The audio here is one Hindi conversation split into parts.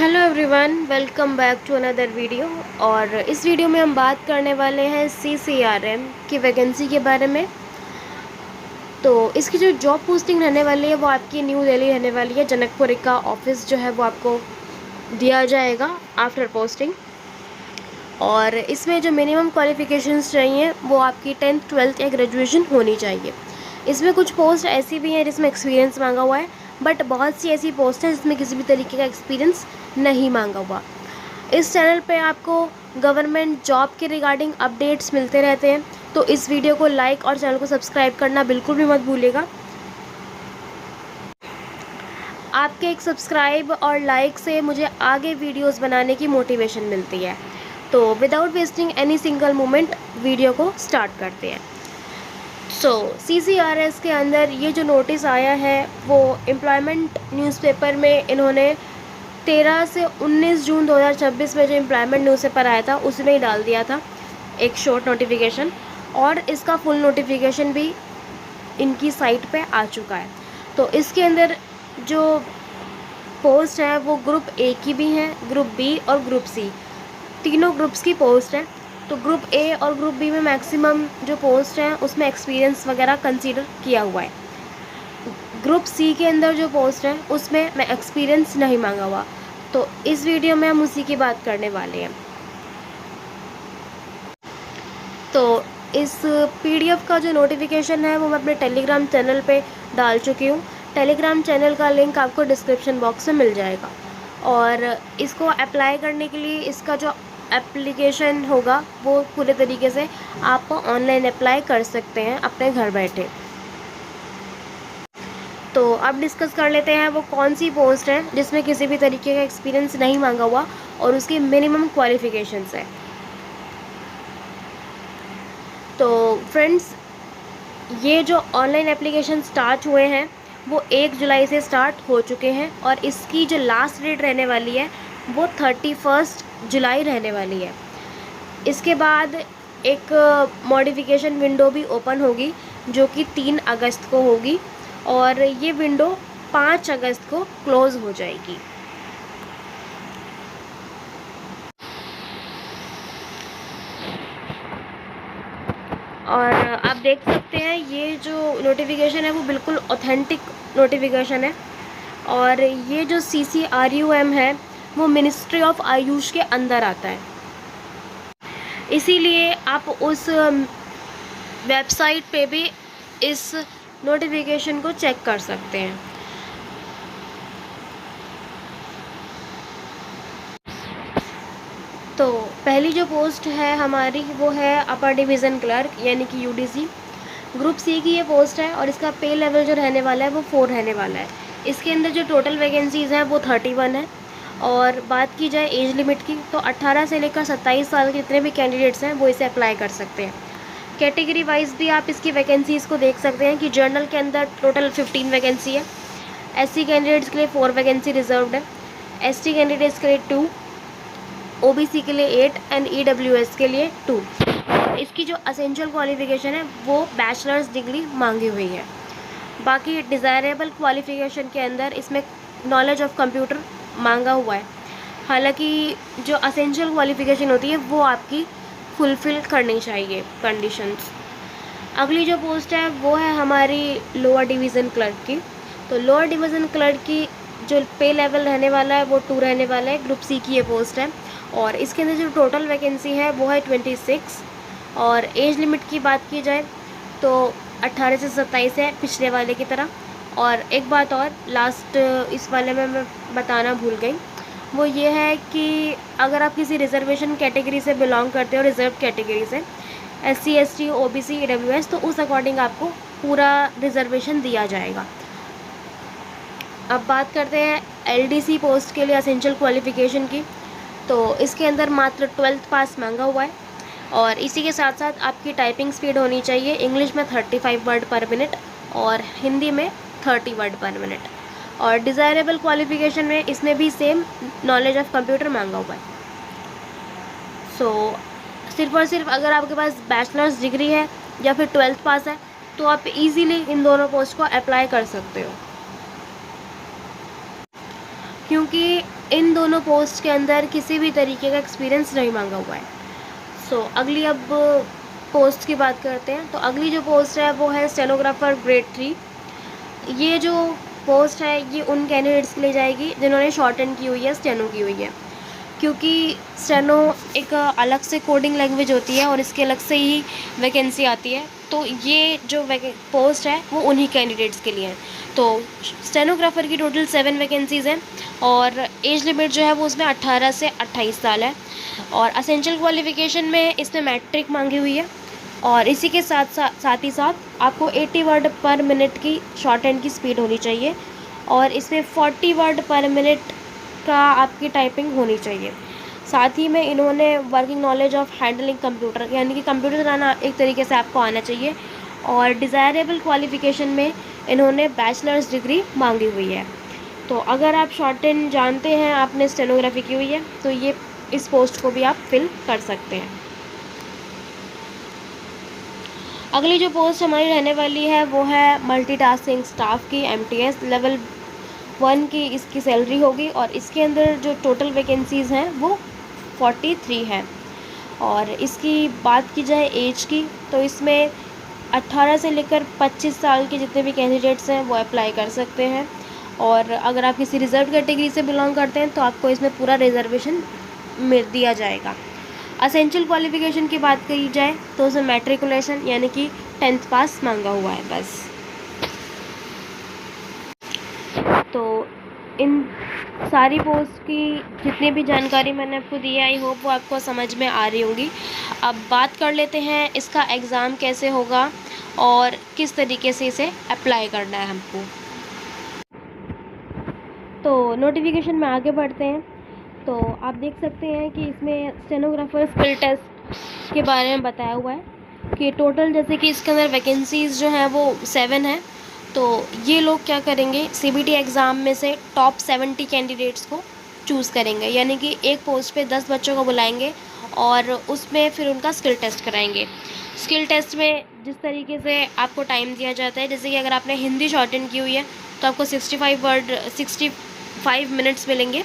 Hello everyone, welcome back to another video. और इस वीडियो में हम बात करने वाले हैं CCRM की वैकेंसी के बारे में। तो इसकी जो जॉब पोस्टिंग रहने वाली है वो आपकी न्यू दिल्ली रहने वाली है। जनकपुरी का ऑफिस जो है वो आपको दिया जाएगा आफ्टर पोस्टिंग। और इसमें जो मिनिमम क्वालिफ़िकेशंस चाहिए वो आपकी 10th 12th या ग्रेजुएशन होनी चाहिए। इसमें कुछ पोस्ट ऐसी भी हैं जिसमें एक्सपीरियंस मांगा हुआ है, बट बहुत सी ऐसी पोस्ट है जिसमें किसी भी तरीके का एक्सपीरियंस नहीं मांगा हुआ। इस चैनल पे आपको गवर्नमेंट जॉब के रिगार्डिंग अपडेट्स मिलते रहते हैं, तो इस वीडियो को लाइक और चैनल को सब्सक्राइब करना बिल्कुल भी मत भूलिएगा। आपके एक सब्सक्राइब और लाइक से मुझे आगे वीडियोस बनाने की मोटिवेशन मिलती है। तो without wasting any single moment video को स्टार्ट करते हैं। CCRS के अंदर ये जो नोटिस आया है वो एम्प्लॉयमेंट न्यूज़पेपर में इन्होंने 13 से 19 जून 2026 में जो एम्प्लॉयमेंट न्यूज़पेपर आया था उसमें ही डाल दिया था एक शॉर्ट नोटिफिकेशन, और इसका फुल नोटिफिकेशन भी इनकी साइट पे आ चुका है। तो इसके अंदर जो पोस्ट है वो ग्रुप ए की भी है, ग्रुप बी और ग्रुप सी, तीनों ग्रुप्स की पोस्ट है। तो ग्रुप ए और ग्रुप बी में मैक्सिमम जो पोस्ट हैं उसमें एक्सपीरियंस वगैरह कंसीडर किया हुआ है। ग्रुप सी के अंदर जो पोस्ट है उसमें मैं एक्सपीरियंस नहीं मांगा हुआ। तो इस वीडियो में हम उसी की बात करने वाले हैं। तो इस PDF का जो नोटिफिकेशन है वो मैं अपने टेलीग्राम चैनल पे डाल चुकी हूँ। टेलीग्राम चैनल का लिंक आपको डिस्क्रिप्शन बॉक्स में मिल जाएगा। और इसको अप्लाई करने के लिए इसका जो एप्लीकेशन होगा वो पूरे तरीके से आप ऑनलाइन अप्लाई कर सकते हैं अपने घर बैठे। तो अब डिस्कस कर लेते हैं वो कौन सी पोस्ट है जिसमें किसी भी तरीके का एक्सपीरियंस नहीं मांगा हुआ और उसकी मिनिमम क्वालिफिकेशंस है। तो फ्रेंड्स, ये जो ऑनलाइन एप्लीकेशन स्टार्ट हुए हैं वो 1 जुलाई से स्टार्ट हो चुके हैं, और इसकी जो लास्ट डेट रहने वाली है वो 31 जुलाई रहने वाली है। इसके बाद एक मॉडिफिकेशन विंडो भी ओपन होगी जो कि 3 अगस्त को होगी, और ये विंडो 5 अगस्त को क्लोज़ हो जाएगी। और आप देख सकते हैं ये जो नोटिफिकेशन है वो बिल्कुल ऑथेंटिक नोटिफिकेशन है, और ये जो CCRUM है वो मिनिस्ट्री ऑफ आयुष के अंदर आता है, इसीलिए आप उस वेबसाइट पे भी इस नोटिफिकेशन को चेक कर सकते हैं। तो पहली जो पोस्ट है हमारी वो है अपर डिवीज़न क्लर्क यानी कि UDC। ग्रुप सी की ये पोस्ट है और इसका पे लेवल जो रहने वाला है वो 4 रहने वाला है। इसके अंदर जो टोटल वैकेंसीज़ हैं वो 31 है। और बात की जाए एज लिमिट की तो 18 से लेकर 27 साल के जितने भी कैंडिडेट्स हैं वो इसे अप्लाई कर सकते हैं। कैटेगरी वाइज भी आप इसकी वैकेंसीज़ को देख सकते हैं कि जनरल के अंदर टोटल 15 वैकेंसी है, SC कैंडिडेट्स के लिए 4 वैकेंसी रिजर्व्ड है, ST कैंडिडेट्स के लिए 2, OBC के लिए 8 एंड EWS के लिए 2। इसकी जो असेंशियल क्वालिफिकेशन है वो बैचलर्स डिग्री मांगी हुई है। बाकी डिज़ायरेबल क्वालिफिकेशन के अंदर इसमें नॉलेज ऑफ कंप्यूटर मांगा हुआ है। हालांकि जो असेंशियल क्वालिफिकेशन होती है वो आपकी फुलफ़िल करनी चाहिए कंडीशंस। अगली जो पोस्ट है वो है हमारी लोअर डिवीज़न क्लर्क की। तो लोअर डिवीज़न क्लर्क की जो पे लेवल रहने वाला है वो 2 रहने वाला है। ग्रुप सी की ये पोस्ट है, और इसके अंदर जो टोटल वैकेंसी है वो है 26। और एज लिमिट की बात की जाए तो 18 से 27 है पिछले वाले की तरह। और एक बात और लास्ट इस वाले में मैं बताना भूल गई, वो ये है कि अगर आप किसी रिजर्वेशन कैटेगरी से बिलोंग करते हो, रिजर्व कैटेगरी से, SC ST OBC EWS, तो उस अकॉर्डिंग आपको पूरा रिजर्वेशन दिया जाएगा। अब बात करते हैं LDC पोस्ट के लिए असेंशियल क्वालिफिकेशन की। तो इसके अंदर मात्र 12th पास मांगा हुआ है, और इसी के साथ साथ आपकी टाइपिंग स्पीड होनी चाहिए इंग्लिश में 35 वर्ड पर मिनट और हिंदी में 30 वर्ड पर मिनट। और डिज़ायरेबल क्वालिफिकेशन में इसमें भी सेम नॉलेज ऑफ कंप्यूटर मांगा हुआ है। सिर्फ और सिर्फ अगर आपके पास बैचलर्स डिग्री है या फिर 12th पास है तो आप इजीली इन दोनों पोस्ट को अप्लाई कर सकते हो। क्योंकि इन दोनों पोस्ट के अंदर किसी भी तरीके का एक्सपीरियंस नहीं मांगा हुआ है। अगली अब पोस्ट की बात करते हैं। तो अगली जो पोस्ट है वो है स्टेनोग्राफर ग्रेड 3। ये जो पोस्ट है ये उन कैंडिडेट्स के लिए जाएगी जिन्होंने शॉर्ट हैंड की हुई है, स्टेनो की हुई है, क्योंकि स्टेनो एक अलग से कोडिंग लैंग्वेज होती है और इसके अलग से ही वैकेंसी आती है। तो ये जो पोस्ट है वो उन्हीं कैंडिडेट्स के लिए है। तो स्टेनोग्राफर की टोटल 7 वैकेंसीज़ हैं और एज लिमिट जो है वो उसमें 18 से 28 साल है। और असेंशियल क्वालिफ़िकेशन में इसमें मैट्रिक मांगी हुई है और इसी के साथ ही साथ आपको 80 वर्ड पर मिनट की शॉर्ट हैंड की स्पीड होनी चाहिए और इसमें 40 वर्ड पर मिनट का आपकी टाइपिंग होनी चाहिए। साथ ही में इन्होंने working knowledge of handling computer, यानी कि कंप्यूटर चलाना एक तरीके से आपको आना चाहिए। और डिज़ायरेबल क्वालिफ़िकेशन में इन्होंने बैचलर्स डिग्री मांगी हुई है। तो अगर आप शॉर्ट हैंड जानते हैं, आपने स्टेनोग्राफी की हुई है, तो ये इस पोस्ट को भी आप फिल कर सकते हैं। अगली जो पोस्ट हमारी रहने वाली है वो है मल्टीटास्किंग स्टाफ की, MTS लेवल 1 की इसकी सैलरी होगी और इसके अंदर जो टोटल वैकेंसीज़ हैं वो 43 हैं। और इसकी बात की जाए एज की, तो इसमें 18 से लेकर 25 साल के जितने भी कैंडिडेट्स हैं वो अप्लाई कर सकते हैं। और अगर आप किसी रिजर्व कैटेगरी से बिलोंग करते हैं तो आपको इसमें पूरा रिजर्वेशन मिल दिया जाएगा। असेंशियल क्वालिफ़िकेशन की बात करी जाए तो उसमें मैट्रिकुलेशन यानी कि 10th पास मांगा हुआ है बस। तो इन सारी पोस्ट की जितनी भी जानकारी मैंने आपको दी है, आई होप वो आपको समझ में आ रही होंगी। अब बात कर लेते हैं इसका एग्ज़ाम कैसे होगा और किस तरीके से इसे अप्लाई करना है हमको। तो नोटिफिकेशन में आगे बढ़ते हैं। तो आप देख सकते हैं कि इसमें स्टेनोग्राफर स्किल टेस्ट के बारे में बताया हुआ है कि टोटल जैसे कि इसके अंदर वैकेंसीज़ जो हैं वो 7 हैं। तो ये लोग क्या करेंगे, CBT एग्ज़ाम में से टॉप 70 कैंडिडेट्स को चूज़ करेंगे, यानी कि एक पोस्ट पे 10 बच्चों को बुलाएंगे और उसमें फिर उनका स्किल टेस्ट कराएंगे। स्किल टेस्ट में जिस तरीके से आपको टाइम दिया जाता है, जैसे कि अगर आपने हिंदी शॉर्ट हैंड की हुई है तो आपको 65 मिनट्स मिलेंगे।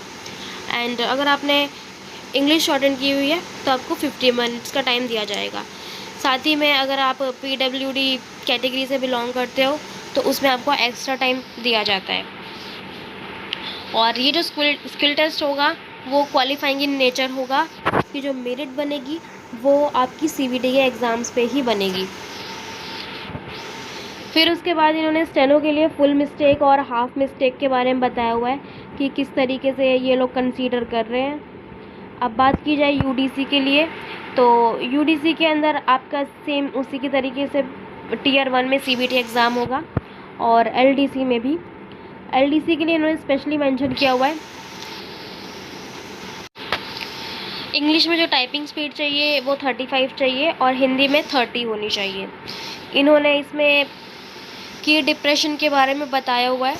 एंड अगर आपने इंग्लिश शॉर्ट हैंड की हुई है तो आपको 50 मिनट्स का टाइम दिया जाएगा। साथ ही में अगर आप PWD कैटेगरी से बिलोंग करते हो तो उसमें आपको एक्स्ट्रा टाइम दिया जाता है। और ये जो स्किल टेस्ट होगा वो क्वालिफाइंग इन नेचर होगा कि जो मेरिट बनेगी वो आपकी CBT के एग्ज़ाम्स पे ही बनेगी। फिर उसके बाद इन्होंने स्टेनो के लिए फुल मिस्टेक और हाफ मिस्टेक के बारे में बताया हुआ है कि किस तरीके से ये लोग कंसीडर कर रहे हैं। अब बात की जाए UDC के लिए, तो UDC के अंदर आपका सेम उसी के तरीके से Tier 1 में CBT एग्ज़ाम होगा और LDC में भी। LDC के लिए इन्होंने स्पेशली मेंशन किया हुआ है इंग्लिश में जो टाइपिंग स्पीड चाहिए वो 35 चाहिए और हिंदी में 30 होनी चाहिए। इन्होंने इसमें की डिप्रेशन के बारे में बताया हुआ है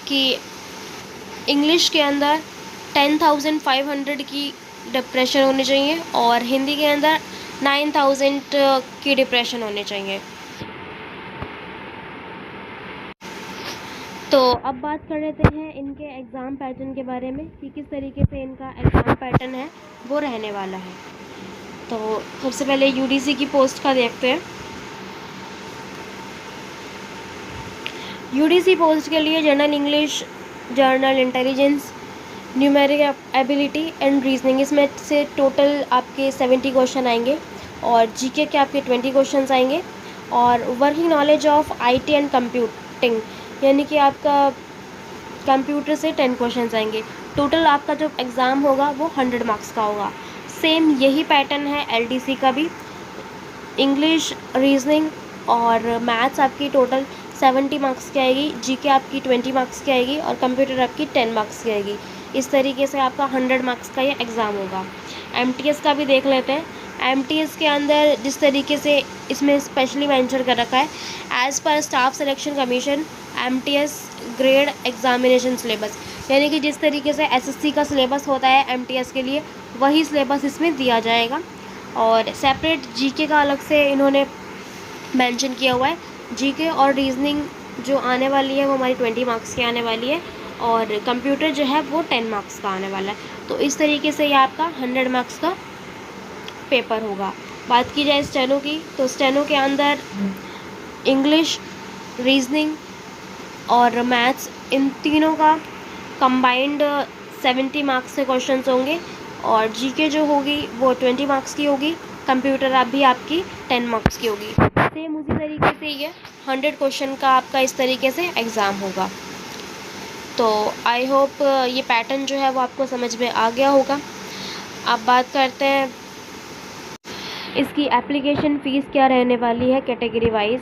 कि इंग्लिश के अंदर 10,500 की डिप्रेशन होनी चाहिए और हिंदी के अंदर 9,000 की डिप्रेशन होने चाहिए। तो अब बात कर लेते हैं इनके एग्ज़ाम पैटर्न के बारे में कि किस तरीके से इनका एग्ज़ाम पैटर्न है वो रहने वाला है। तो सबसे पहले UDC की पोस्ट का देखते हैं। UDC पोस्ट के लिए general English, journal intelligence, numeric ability and reasoning, इसमें से टोटल आपके 70 क्वेश्चन आएंगे और GK के आपके 20 क्वेश्चन आएंगे। और working knowledge of IT and computing, यानी कि आपका कंप्यूटर से 10 क्वेश्चन आएंगे। टोटल आपका जो एग्ज़ाम होगा वो 100 मार्क्स का होगा। सेम यही पैटर्न है LDC का भी। इंग्लिश, रीजनिंग और मैथ्स आपकी टोटल 70 मार्क्स की आएगी, GK आपकी 20 मार्क्स की आएगी और कंप्यूटर आपकी 10 मार्क्स की आएगी। इस तरीके से आपका 100 मार्क्स का ये एग्ज़ाम होगा। MTS का भी देख लेते हैं। MTS के अंदर जिस तरीके से इसमें स्पेशली मेंशन कर रखा है, as per staff selection commission MTS grade examination syllabus, यानी कि जिस तरीके से SSC का सिलेबस होता है MTS के लिए वही सिलेबस इसमें दिया जाएगा। और सेपरेट GK का अलग से इन्होंने मेंशन किया हुआ है। GK और रीजनिंग जो आने वाली है वो हमारी 20 मार्क्स की आने वाली है और कंप्यूटर जो है वो 10 मार्क्स का आने वाला है। तो इस तरीके से ये आपका 100 मार्क्स का पेपर होगा। बात की जाए स्टेनो की, तो स्टेनो के अंदर इंग्लिश, रीजनिंग और मैथ्स, इन तीनों का कंबाइंड 70 मार्क्स के क्वेश्चंस होंगे और जीके जो होगी वो 20 मार्क्स की होगी, कंप्यूटर आप भी आपकी 10 मार्क्स की होगी। सेम उसी तरीके से ये 100 क्वेश्चन का आपका इस तरीके से एग्ज़ाम होगा। तो आई होप ये पैटर्न जो है वो आपको समझ में आ गया होगा। अब बात करते हैं इसकी एप्लीकेशन फ़ीस क्या रहने वाली है कैटेगरी वाइज।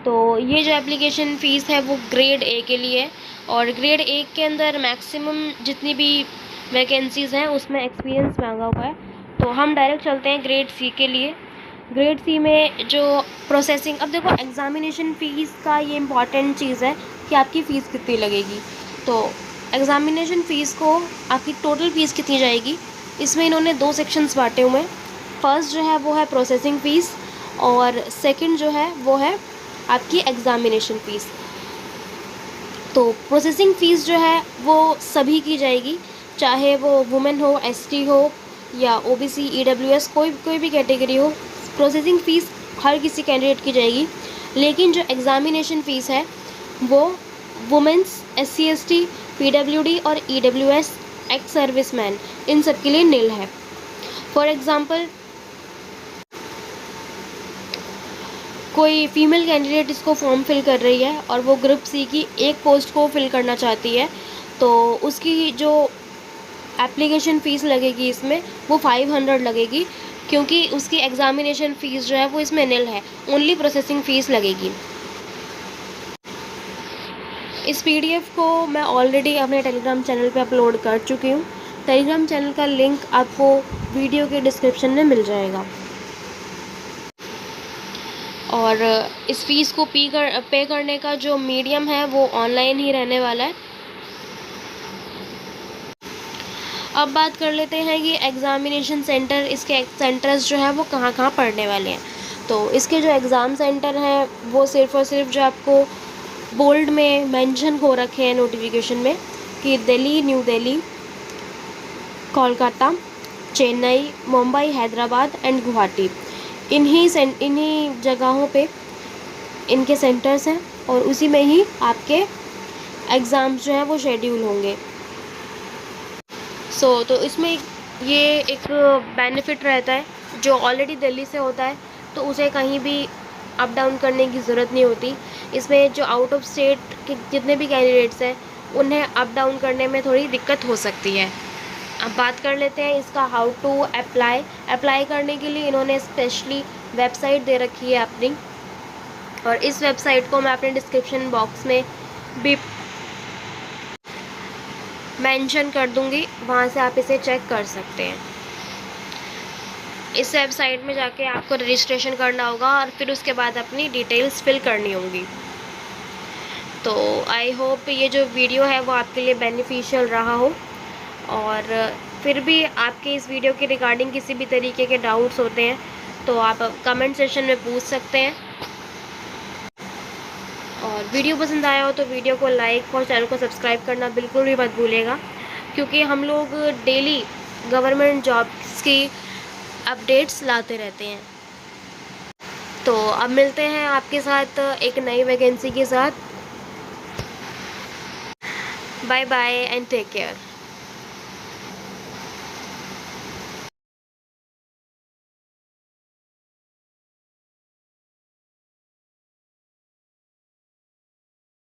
तो ये जो एप्लीकेशन फ़ीस है वो ग्रेड ए के लिए है और ग्रेड ए के अंदर मैक्सिमम जितनी भी वैकेंसीज़ हैं उसमें एक्सपीरियंस मांगा हुआ है। तो हम डायरेक्ट चलते हैं ग्रेड सी के लिए। ग्रेड सी में जो प्रोसेसिंग, अब देखो एग्ज़ामिनेशन फ़ीस का ये इम्पॉर्टेंट चीज़ है कि आपकी फ़ीस कितनी लगेगी। तो एग्ज़ामिनेशन फ़ीस को आपकी टोटल फ़ीस कितनी जाएगी, इसमें इन्होंने 2 सेक्शंस बांटे हुए हैं। फर्स्ट जो है वो है प्रोसेसिंग फ़ीस और सेकंड जो है वो है आपकी एग्ज़ामिनेशन फ़ीस। तो प्रोसेसिंग फ़ीस जो है वो सभी की जाएगी, चाहे वो वुमेन हो, एसटी हो या ओबीसी, ईडब्ल्यूएस, कोई भी कैटेगरी हो, प्रोसेसिंग फ़ीस हर किसी कैंडिडेट की जाएगी। लेकिन जो एग्ज़ामिनेशन फ़ीस है वो वुमेंस, एससी, एसटी, पीडब्ल्यूडी और ईडब्ल्यूएस, एक्स सर्विसमैन, इन सब के लिए निल है। फॉर एग्ज़ाम्पल कोई फीमेल कैंडिडेट इसको फॉर्म फिल कर रही है और वो ग्रुप सी की एक पोस्ट को फिल करना चाहती है, तो उसकी जो एप्लीकेशन फ़ीस लगेगी इसमें वो 500 लगेगी, क्योंकि उसकी एग्ज़ामिनेशन फ़ीस जो है वो इसमें निल है, ओनली प्रोसेसिंग फ़ीस लगेगी। इस पीडीएफ को मैं ऑलरेडी अपने टेलीग्राम चैनल पे अपलोड कर चुकी हूँ। टेलीग्राम चैनल का लिंक आपको वीडियो के डिस्क्रिप्शन में मिल जाएगा। और इस फ़ीस को पे करने का जो मीडियम है वो ऑनलाइन ही रहने वाला है। अब बात कर लेते हैं कि एग्ज़ामिनेशन सेंटर, इसके सेंटर्स जो है वो कहाँ कहाँ पड़ने वाले हैं। तो इसके जो एग्ज़ाम सेंटर हैं वो सिर्फ़ और सिर्फ जो आपको बोल्ड में मेंशन हो रखे हैं नोटिफिकेशन में कि दिल्ली, न्यू दिल्ली, कोलकाता, चेन्नई, मुंबई, हैदराबाद एंड गुवाहाटी, इन्हीं जगहों पे इनके सेंटर्स हैं और उसी में ही आपके एग्ज़ाम्स जो हैं वो शेड्यूल होंगे। तो इसमें ये एक बेनिफिट रहता है, जो ऑलरेडी दिल्ली से होता है तो उसे कहीं भी अप डाउन करने की ज़रूरत नहीं होती। इसमें जो आउट ऑफ स्टेट के जितने भी कैंडिडेट्स हैं उन्हें अप डाउन करने में थोड़ी दिक्कत हो सकती है। अब बात कर लेते हैं इसका हाउ टू अप्लाई करने के लिए इन्होंने स्पेशली वेबसाइट दे रखी है अपनी, और इस वेबसाइट को मैं अपने डिस्क्रिप्शन बॉक्स में भी मेंशन कर दूंगी, वहाँ से आप इसे चेक कर सकते हैं। इस वेबसाइट में जाके आपको रजिस्ट्रेशन करना होगा और फिर उसके बाद अपनी डिटेल्स फिल करनी होंगी। तो आई होप ये जो वीडियो है वो आपके लिए बेनिफिशियल रहा हो, और फिर भी आपके इस वीडियो के रिगार्डिंग किसी भी तरीके के डाउट्स होते हैं तो आप कमेंट सेशन में पूछ सकते हैं। और वीडियो पसंद आया हो तो वीडियो को लाइक और चैनल को सब्सक्राइब करना बिल्कुल भी मत भूलिएगा, क्योंकि हम लोग डेली गवर्नमेंट जॉब्स की अपडेट्स लाते रहते हैं। तो अब मिलते हैं आपके साथ एक नई वैकेंसी के साथ। Bye bye and take care.